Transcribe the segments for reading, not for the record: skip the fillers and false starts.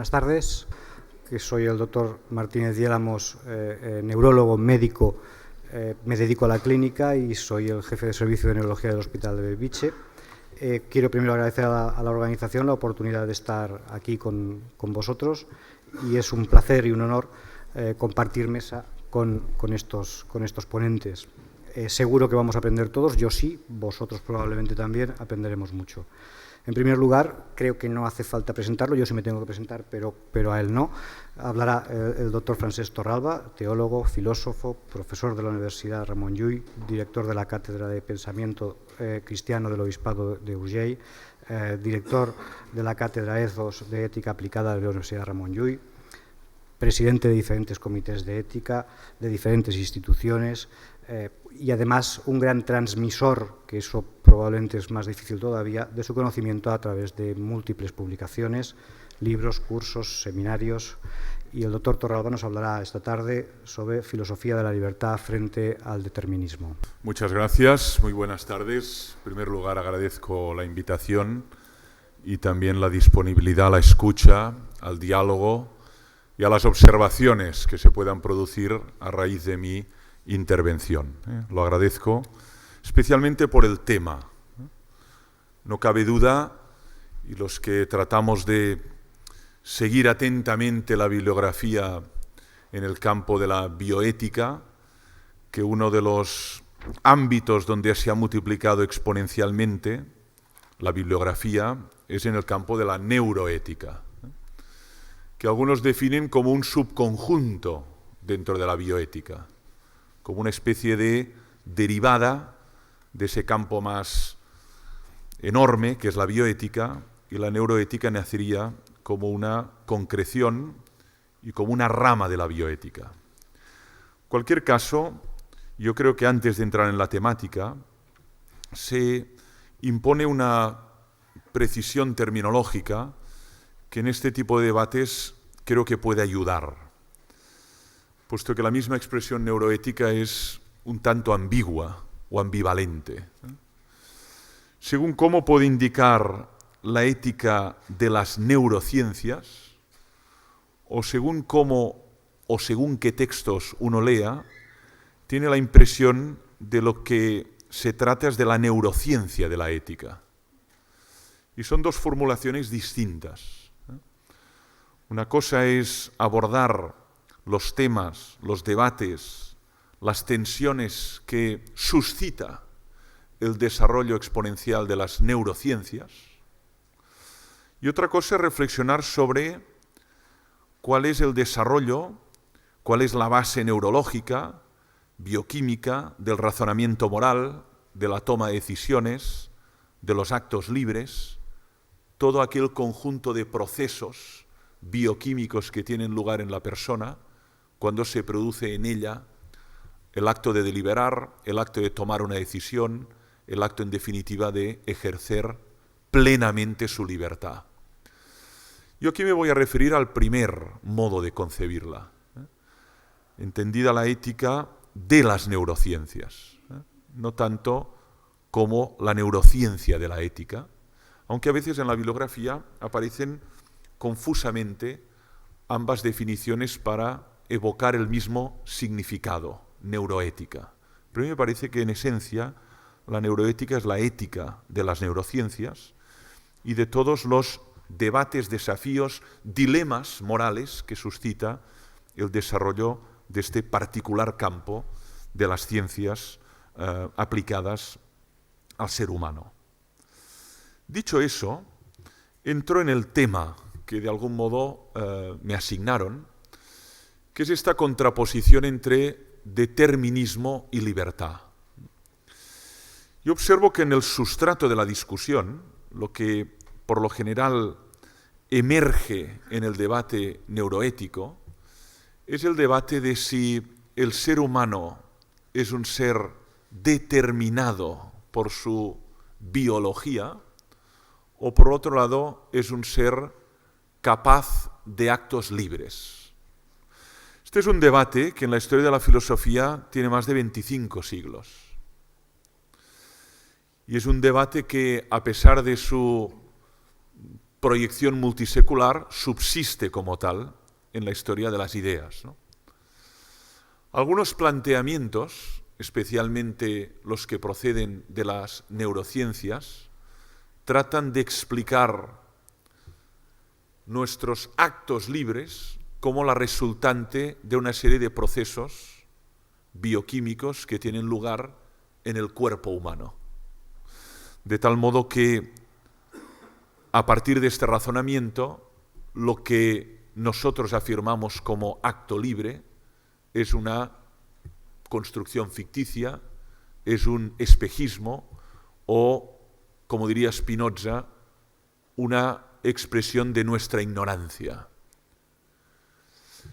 Buenas tardes, que soy el doctor Martínez Diélamos, neurólogo médico. Me dedico a la clínica y soy el jefe de servicio de neurología del Hospital de Belviche. Quiero primero agradecer a la organización la oportunidad de estar aquí con vosotros, y es un placer y un honor compartir mesa con estos ponentes. Seguro que vamos a aprender todos, yo sí, vosotros probablemente también aprenderemos mucho. En primer lugar, creo que no hace falta presentarlo, yo sí me tengo que presentar, pero a él no. Hablará el doctor Francesc Torralba, teólogo, filósofo, profesor de la Universidad Ramon Llull, director de la Cátedra de Pensamiento Cristiano del Obispado de Urgell, director de la Cátedra Ethos de Ética Aplicada de la Universidad Ramon Llull, presidente de diferentes comités de ética, de diferentes instituciones, y además un gran transmisor, que eso probablemente es más difícil todavía, de su conocimiento a través de múltiples publicaciones, libros, cursos, seminarios. Y el doctor Torralba nos hablará esta tarde sobre filosofía de la libertad frente al determinismo. Muchas gracias, muy buenas tardes. En primer lugar, agradezco la invitación y también la disponibilidad a la escucha, al diálogo y a las observaciones que se puedan producir a raíz de mi intervención. Lo agradezco especialmente por el tema. No cabe duda, y los que tratamos de seguir atentamente la bibliografía en el campo de la bioética, que uno de los ámbitos donde se ha multiplicado exponencialmente la bibliografía es en el campo de la neuroética, que algunos definen como un subconjunto dentro de la bioética, como una especie de derivada de ese campo más enorme que es la bioética, y la neuroética nacería como una concreción y como una rama de la bioética. En cualquier caso, yo creo que antes de entrar en la temática se impone una precisión terminológica que en este tipo de debates creo que puede ayudar, puesto que la misma expresión neuroética es un tanto ambigua o ambivalente. Según cómo puede indicar la ética de las neurociencias, o según cómo o según qué textos uno lea, tiene la impresión de lo que se trata es de la neurociencia de la ética. Y son dos formulaciones distintas. Una cosa es abordar los temas, los debates, las tensiones que suscita el desarrollo exponencial de las neurociencias, y otra cosa es reflexionar sobre cuál es el desarrollo, cuál es la base neurológica, bioquímica, del razonamiento moral, de la toma de decisiones, de los actos libres, todo aquel conjunto de procesos bioquímicos que tienen lugar en la persona cuando se produce en ella el acto de deliberar, el acto de tomar una decisión, el acto en definitiva de ejercer plenamente su libertad. Yo aquí me voy a referir al primer modo de concebirla, entendida la ética de las neurociencias, no tanto como la neurociencia de la ética, aunque a veces en la bibliografía aparecen confusamente ambas definiciones para evocar el mismo significado, neuroética. Pero a mí me parece que en esencia la neuroética es la ética de las neurociencias y de todos los debates, desafíos, dilemas morales que suscita el desarrollo de este particular campo de las ciencias aplicadas al ser humano. Dicho eso, entro en el tema que de algún modo me asignaron, que es esta contraposición entre determinismo y libertad. Yo observo que en el sustrato de la discusión, lo que por lo general emerge en el debate neuroético, es el debate de si el ser humano es un ser determinado por su biología o por otro lado es un ser capaz de actos libres. Este es un debate que en la historia de la filosofía tiene más de 25 siglos. Y es un debate que, a pesar de su proyección multisecular subsiste como tal en la historia de las ideas, ¿no? Algunos planteamientos, especialmente los que proceden de las neurociencias, tratan de explicar nuestros actos libres como la resultante de una serie de procesos bioquímicos que tienen lugar en el cuerpo humano. De tal modo que, a partir de este razonamiento, lo que nosotros afirmamos como acto libre es una construcción ficticia, es un espejismo o, como diría Spinoza, una expresión de nuestra ignorancia.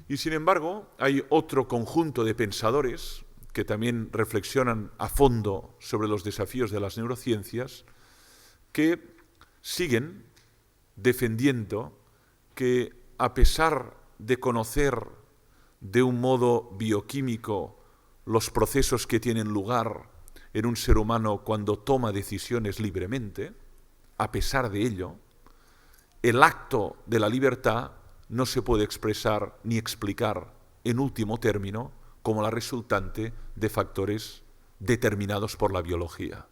Y sin embargo, hay otro conjunto de pensadores que también reflexionan a fondo sobre los desafíos de las neurociencias, que siguen defendiendo que, a pesar de conocer de un modo bioquímico los procesos que tienen lugar en un ser humano cuando toma decisiones libremente, a pesar de ello, el acto de la libertad no se puede expresar ni explicar en último término como la resultante de factores determinados por la biología.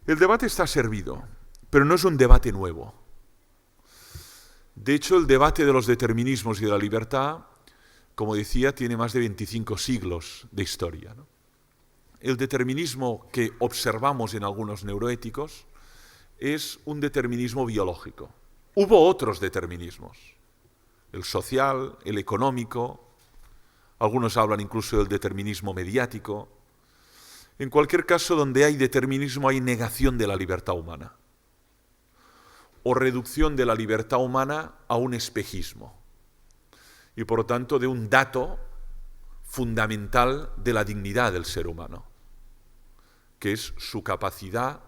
El debate está servido, pero no es un debate nuevo. De hecho, el debate de los determinismos y de la libertad, como decía, tiene más de 25 siglos de historia, ¿no? El determinismo que observamos en algunos neuroéticos es un determinismo biológico. Hubo otros determinismos, el social, el económico, algunos hablan incluso del determinismo mediático. En cualquier caso, donde hay determinismo hay negación de la libertad humana o reducción de la libertad humana a un espejismo y por lo tanto de un dato fundamental de la dignidad del ser humano, que es su capacidad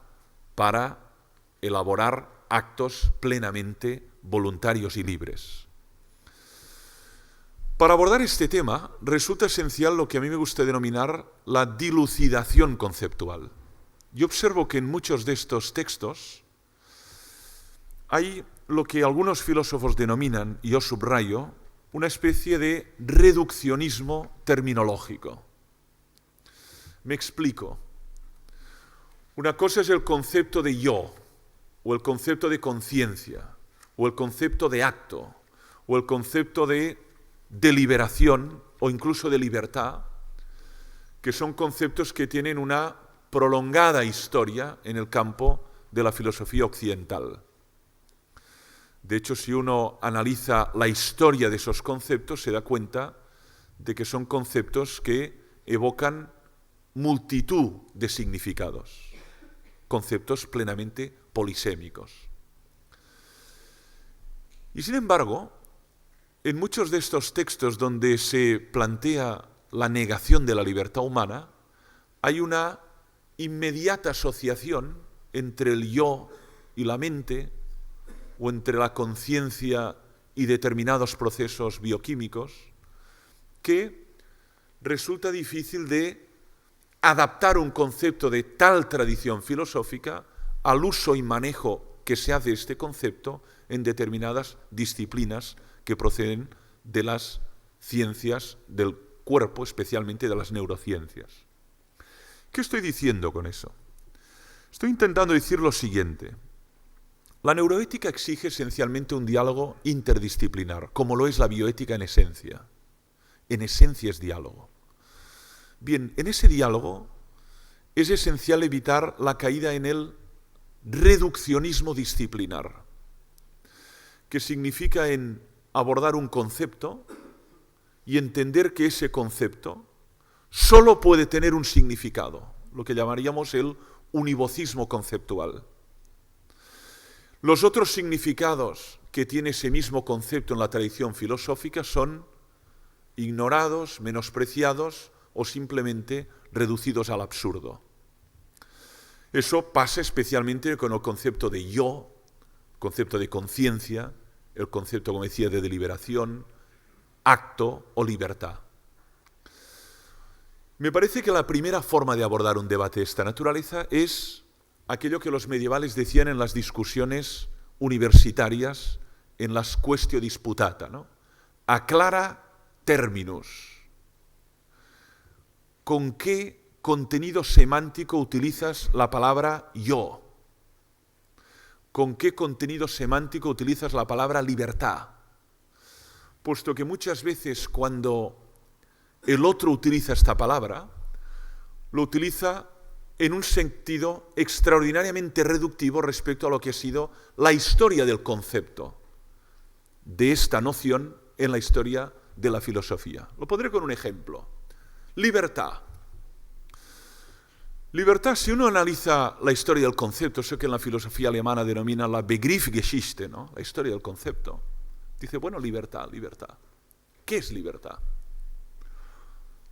para elaborar actos plenamente voluntarios y libres. Para abordar este tema resulta esencial lo que a mí me gusta denominar la dilucidación conceptual. Yo observo que en muchos de estos textos hay lo que algunos filósofos denominan, y yo subrayo, una especie de reduccionismo terminológico. Me explico. Una cosa es el concepto de yo, o el concepto de conciencia, o el concepto de acto, o el concepto de deliberación, o incluso de libertad, que son conceptos que tienen una prolongada historia en el campo de la filosofía occidental. De hecho, si uno analiza la historia de esos conceptos, se da cuenta de que son conceptos que evocan multitud de significados, conceptos plenamente polisémicos. Y sin embargo, en muchos de estos textos donde se plantea la negación de la libertad humana, hay una inmediata asociación entre el yo y la mente, o entre la conciencia y determinados procesos bioquímicos, que resulta difícil de adaptar un concepto de tal tradición filosófica al uso y manejo que se hace de este concepto en determinadas disciplinas que proceden de las ciencias del cuerpo, especialmente de las neurociencias. ¿Qué estoy diciendo con eso? Estoy intentando decir lo siguiente. La neuroética exige esencialmente un diálogo interdisciplinar, como lo es la bioética en esencia. En esencia es diálogo. Bien, en ese diálogo es esencial evitar la caída en el reduccionismo disciplinar, que significa en abordar un concepto y entender que ese concepto solo puede tener un significado, lo que llamaríamos el univocismo conceptual. Los otros significados que tiene ese mismo concepto en la tradición filosófica son ignorados, menospreciados o simplemente reducidos al absurdo. Eso pasa especialmente con el concepto de yo, el concepto de conciencia, el concepto, como decía, de deliberación, acto o libertad. Me parece que la primera forma de abordar un debate de esta naturaleza es aquello que los medievales decían en las discusiones universitarias en las quaestio disputata, ¿no? Aclara términos. ¿Con qué contenido semántico utilizas la palabra yo? ¿Con qué contenido semántico utilizas la palabra libertad? Puesto que muchas veces cuando el otro utiliza esta palabra, lo utiliza en un sentido extraordinariamente reductivo respecto a lo que ha sido la historia del concepto de esta noción en la historia de la filosofía. Lo pondré con un ejemplo. Libertad. Libertad, si uno analiza la historia del concepto, eso que en la filosofía alemana denomina la Begriffsgeschichte, ¿no? La historia del concepto, dice, bueno, libertad, libertad. ¿Qué es libertad?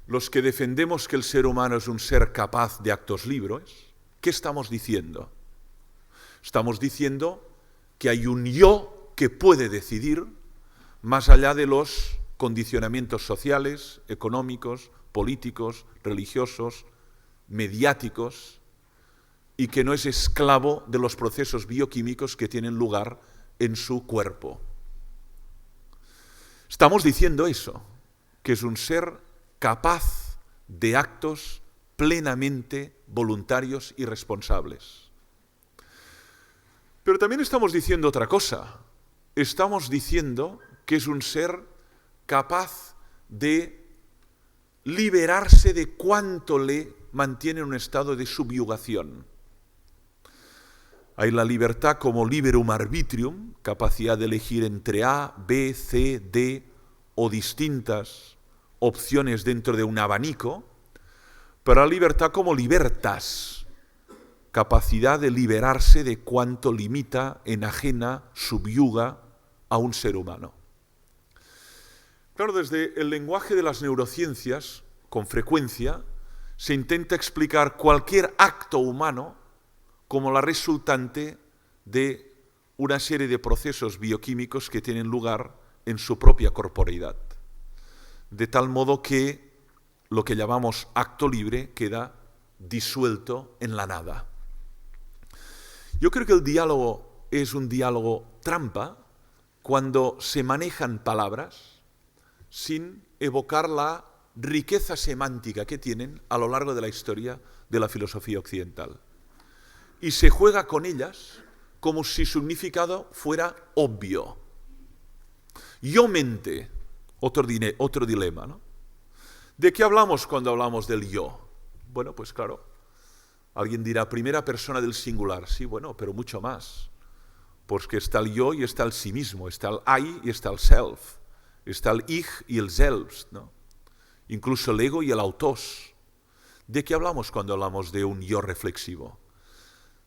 Los que defendemos que el ser humano es un ser capaz de actos libres, ¿qué estamos diciendo? Estamos diciendo que hay un yo que puede decidir más allá de los condicionamientos sociales, económicos, políticos, religiosos, mediáticos, y que no es esclavo de los procesos bioquímicos que tienen lugar en su cuerpo. Estamos diciendo eso, que es un ser capaz de actos plenamente voluntarios y responsables. Pero también estamos diciendo otra cosa. Estamos diciendo que es un ser capaz de liberarse de cuanto le mantiene en un estado de subyugación. Hay la libertad como liberum arbitrium, capacidad de elegir entre A, B, C, D o distintas opciones dentro de un abanico, pero la libertad como libertas, capacidad de liberarse de cuanto limita, enajena, subyuga a un ser humano. Claro, desde el lenguaje de las neurociencias, con frecuencia, se intenta explicar cualquier acto humano como la resultante de una serie de procesos bioquímicos que tienen lugar en su propia corporeidad. De tal modo que lo que llamamos acto libre queda disuelto en la nada. Yo creo que el diálogo es un diálogo trampa cuando se manejan palabras sin evocar la riqueza semántica que tienen a lo largo de la historia de la filosofía occidental. Y se juega con ellas como si su significado fuera obvio. Yo mente, otro dilema, ¿no? ¿De qué hablamos cuando hablamos del yo? Bueno, pues claro, alguien dirá primera persona del singular, sí, bueno, pero mucho más. Porque está el yo y está el sí mismo, está el I y está el self, está el ich y el selbst, ¿no? Incluso el ego y el autos. ¿De qué hablamos cuando hablamos de un yo reflexivo?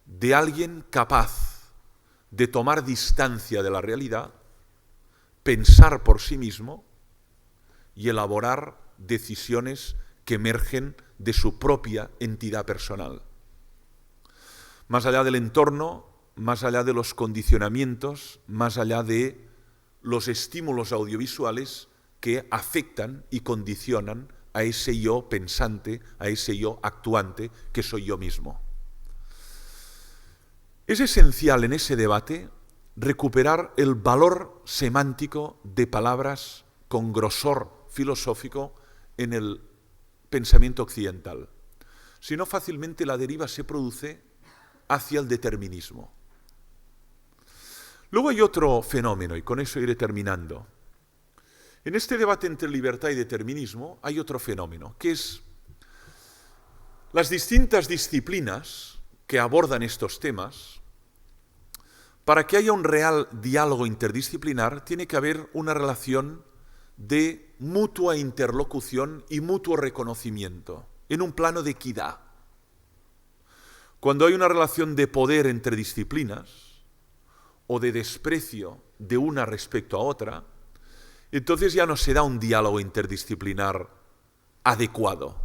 De alguien capaz de tomar distancia de la realidad, pensar por sí mismo y elaborar decisiones que emergen de su propia entidad personal. Más allá del entorno, más allá de los condicionamientos, más allá de los estímulos audiovisuales que afectan y condicionan a ese yo pensante, a ese yo actuante que soy yo mismo. Es esencial en ese debate recuperar el valor semántico de palabras con grosor filosófico en el pensamiento occidental. Si no, fácilmente la deriva se produce hacia el determinismo. Luego hay otro fenómeno, y con eso iré terminando. En este debate entre libertad y determinismo hay otro fenómeno, que es las distintas disciplinas que abordan estos temas. Para que haya un real diálogo interdisciplinar, tiene que haber una relación de mutua interlocución y mutuo reconocimiento, en un plano de equidad. Cuando hay una relación de poder entre disciplinas, o de desprecio de una respecto a otra, entonces ya no se da un diálogo interdisciplinar adecuado.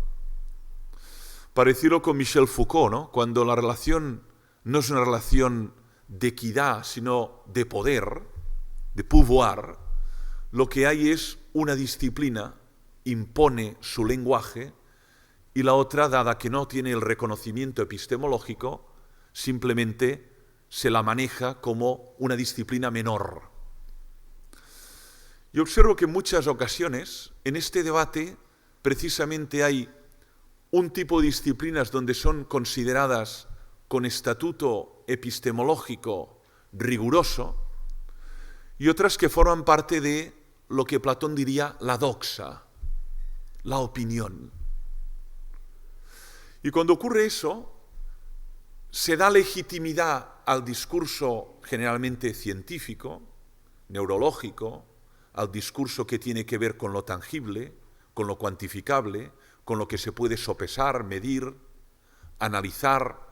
Parecido con Michel Foucault, ¿no? Cuando la relación no es una relación de equidad, sino de poder, de pouvoir, lo que hay es una disciplina, impone su lenguaje, y la otra, dada que no tiene el reconocimiento epistemológico, simplemente se la maneja como una disciplina menor. Yo observo que en muchas ocasiones en este debate precisamente hay un tipo de disciplinas donde son consideradas con estatuto epistemológico riguroso y otras que forman parte de lo que Platón diría la doxa, la opinión. Y cuando ocurre eso, se da legitimidad al discurso generalmente científico, neurológico, al discurso que tiene que ver con lo tangible, con lo cuantificable, con lo que se puede sopesar, medir, analizar,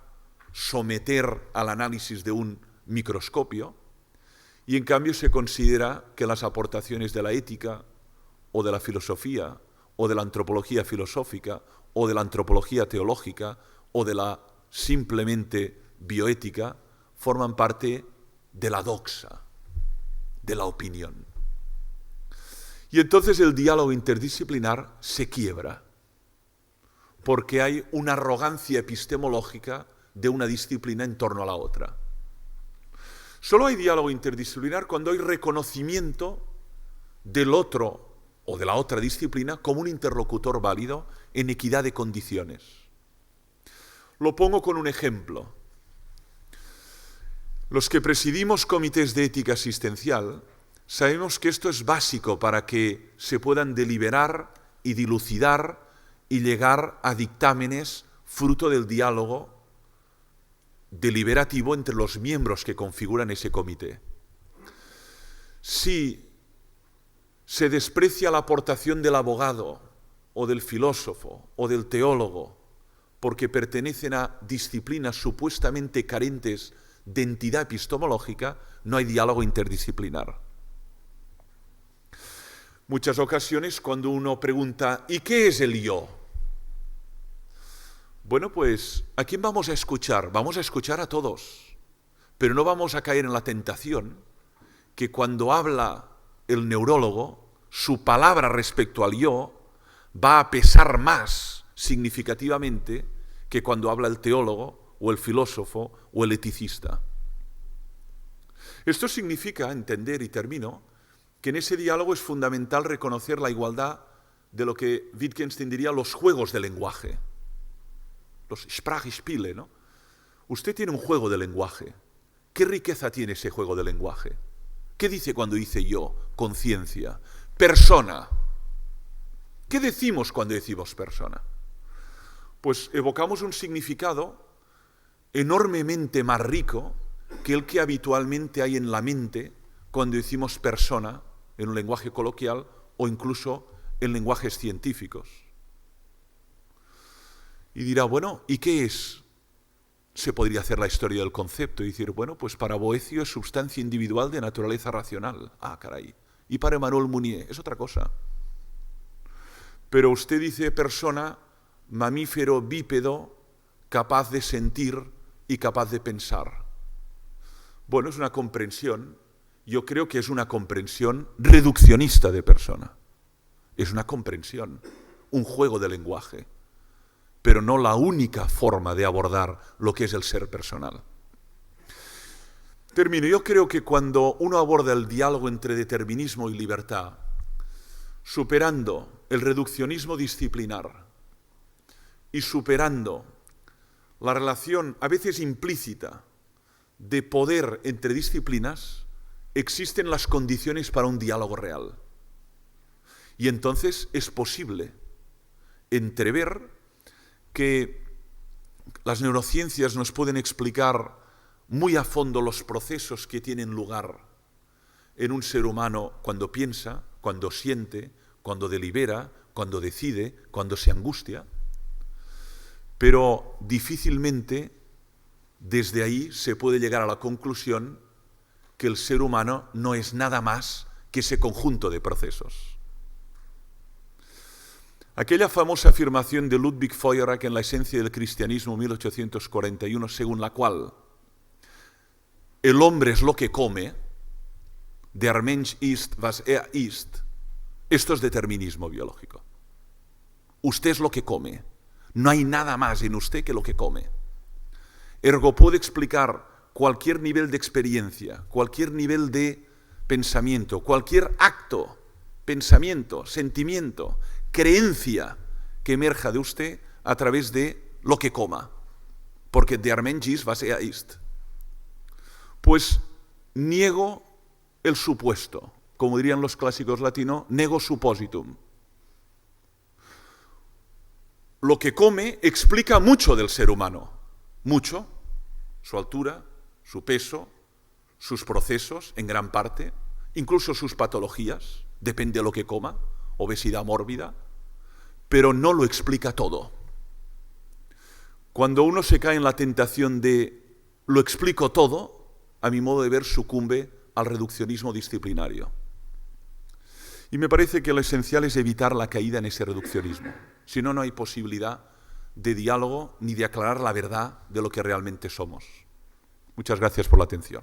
someter al análisis de un microscopio, y en cambio se considera que las aportaciones de la ética o de la filosofía o de la antropología filosófica o de la antropología teológica o de la simplemente bioética forman parte de la doxa, de la opinión. Y entonces el diálogo interdisciplinar se quiebra, porque hay una arrogancia epistemológica de una disciplina en torno a la otra. Solo hay diálogo interdisciplinar cuando hay reconocimiento del otro o de la otra disciplina como un interlocutor válido en equidad de condiciones. Lo pongo con un ejemplo. Los que presidimos comités de ética asistencial sabemos que esto es básico para que se puedan deliberar y dilucidar y llegar a dictámenes fruto del diálogo deliberativo entre los miembros que configuran ese comité. Si se desprecia la aportación del abogado o del filósofo o del teólogo porque pertenecen a disciplinas supuestamente carentes de entidad epistemológica, no hay diálogo interdisciplinar. Muchas ocasiones cuando uno pregunta ¿y qué es el yo? Bueno, pues ¿a quién vamos a escuchar? Vamos a escuchar a todos, pero no vamos a caer en la tentación que cuando habla el neurólogo, su palabra respecto al yo va a pesar más significativamente que cuando habla el teólogo o el filósofo o el eticista. Esto significa entender, y termino, que en ese diálogo es fundamental reconocer la igualdad de lo que Wittgenstein diría los juegos de lenguaje, los Sprachspiele, ¿no? Usted tiene un juego de lenguaje. ¿Qué riqueza tiene ese juego de lenguaje? ¿Qué dice cuando dice yo, conciencia, persona? ¿Qué decimos cuando decimos persona? Pues evocamos un significado enormemente más rico que el que habitualmente hay en la mente cuando decimos persona en un lenguaje coloquial o incluso en lenguajes científicos. Y dirá, bueno, ¿y qué es? Se podría hacer la historia del concepto y decir, bueno, pues para Boecio es sustancia individual de naturaleza racional. Ah, caray. Y para Emmanuel Mounier es otra cosa. Pero usted dice persona, mamífero bípedo, capaz de sentir y capaz de pensar. Bueno, es una comprensión, yo creo que es una comprensión reduccionista de persona. Es una comprensión, un juego de lenguaje, pero no la única forma de abordar lo que es el ser personal. Termino. Yo creo que cuando uno aborda el diálogo entre determinismo y libertad, superando el reduccionismo disciplinar y superando la relación a veces implícita de poder entre disciplinas, existen las condiciones para un diálogo real. Y entonces es posible entrever que las neurociencias nos pueden explicar muy a fondo los procesos que tienen lugar en un ser humano cuando piensa, cuando siente, cuando delibera, cuando decide, cuando se angustia, pero difícilmente desde ahí se puede llegar a la conclusión que el ser humano no es nada más que ese conjunto de procesos. Aquella famosa afirmación de Ludwig Feuerbach en La esencia del cristianismo, 1841, según la cual el hombre es lo que come, der Mensch ist, was er ist, esto es determinismo biológico. Usted es lo que come, no hay nada más en usted que lo que come. Ergo puede explicar cualquier nivel de experiencia, cualquier nivel de pensamiento, cualquier acto, pensamiento, sentimiento, creencia que emerja de usted a través de lo que coma, porque der Mensch was ist. Pues niego el supuesto, como dirían los clásicos latinos, nego suppositum. Lo que come explica mucho del ser humano, mucho, su altura, su peso, sus procesos en gran parte, incluso sus patologías, depende de lo que coma, obesidad mórbida, pero no lo explica todo. Cuando uno se cae en la tentación de lo explico todo, a mi modo de ver sucumbe al reduccionismo disciplinario. Y me parece que lo esencial es evitar la caída en ese reduccionismo. Si no, no hay posibilidad de diálogo ni de aclarar la verdad de lo que realmente somos. Muchas gracias por la atención.